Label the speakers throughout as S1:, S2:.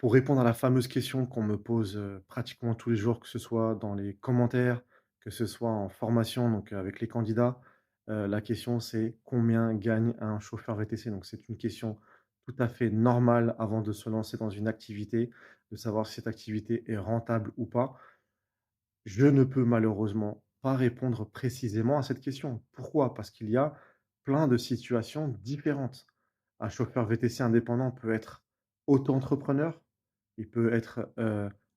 S1: Pour répondre à la fameuse question qu'on me pose, pratiquement tous les jours, que ce soit dans les commentaires, que ce soit en formation, donc avec les candidats, la question c'est: «Combien gagne un chauffeur VTC?» Donc c'est une question tout à fait normale avant de se lancer dans une activité, de savoir si cette activité est rentable ou pas. Je ne peux malheureusement pas répondre précisément à cette question. Pourquoi? Parce qu'il y a plein de situations différentes. Un chauffeur VTC indépendant peut être auto-entrepreneur, il peut être,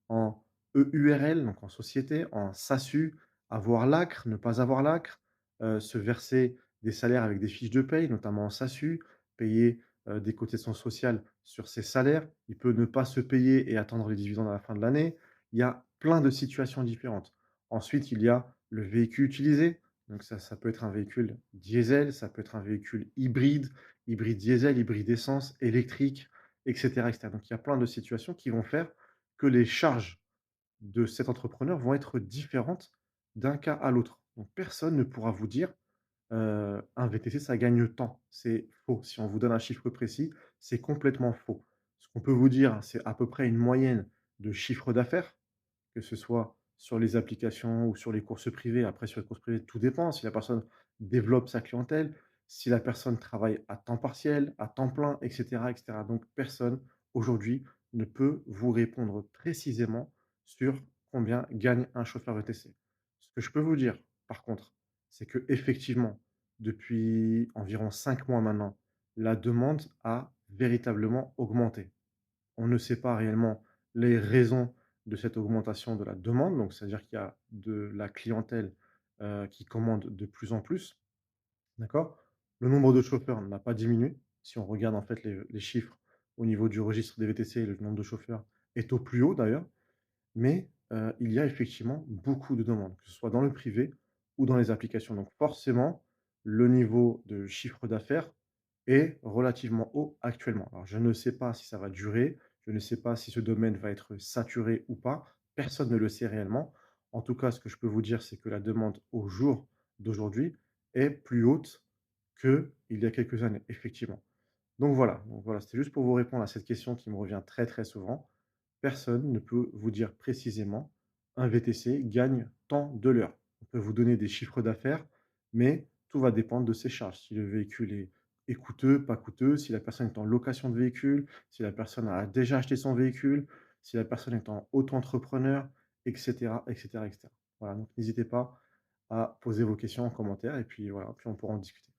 S1: en EURL, donc en société, en SASU, avoir l'ACRE, ne pas avoir l'ACRE, se verser des salaires avec des fiches de paye, notamment en SASU, payer, des cotisations sociales sur ses salaires. Il peut ne pas se payer et attendre les dividendes à la fin de l'année. Il y a plein de situations différentes. Ensuite, il y a le véhicule utilisé. Donc ça peut être un véhicule diesel, ça peut être un véhicule hybride, hybride diesel, hybride essence, électrique, et cetera, et cetera. Donc il y a plein de situations qui vont faire que les charges de cet entrepreneur vont être différentes d'un cas à l'autre. Donc personne ne pourra vous dire, un VTC ça gagne tant. C'est faux. Si on vous donne un chiffre précis, c'est complètement faux. Ce qu'on peut vous dire, c'est à peu près une moyenne de chiffre d'affaires, que ce soit sur les applications ou sur les courses privées. Après, sur les courses privées, tout dépend. Si la personne développe sa clientèle, si la personne travaille à temps partiel, à temps plein, et cetera, et cetera. Donc personne, aujourd'hui, ne peut vous répondre précisément sur combien gagne un chauffeur VTC. Ce que je peux vous dire, par contre, c'est qu'effectivement, depuis environ 5 mois maintenant, la demande a véritablement augmenté. On ne sait pas réellement les raisons de cette augmentation de la demande, donc c'est-à-dire qu'il y a de la clientèle, qui commande de plus en plus, d'accord? Le nombre de chauffeurs n'a pas diminué. Si on regarde en fait les chiffres au niveau du registre des VTC, le nombre de chauffeurs est au plus haut d'ailleurs, mais il y a effectivement beaucoup de demandes, que ce soit dans le privé ou dans les applications. Donc forcément, le niveau de chiffre d'affaires est relativement haut actuellement. Alors je ne sais pas si ça va durer, je ne sais pas si ce domaine va être saturé ou pas, personne ne le sait réellement. En tout cas, ce que je peux vous dire, c'est que la demande au jour d'aujourd'hui est plus haute qu'il y a quelques années, effectivement. Donc voilà, c'était juste pour vous répondre à cette question qui me revient très, très souvent. Personne ne peut vous dire précisément: un VTC gagne tant de l'heure. On peut vous donner des chiffres d'affaires, mais tout va dépendre de ses charges. Si le véhicule est coûteux, pas coûteux, si la personne est en location de véhicule, si la personne a déjà acheté son véhicule, si la personne est en auto-entrepreneur, et cetera, et cetera, et cetera. Voilà, donc n'hésitez pas à poser vos questions en commentaire et puis voilà, puis on pourra en discuter.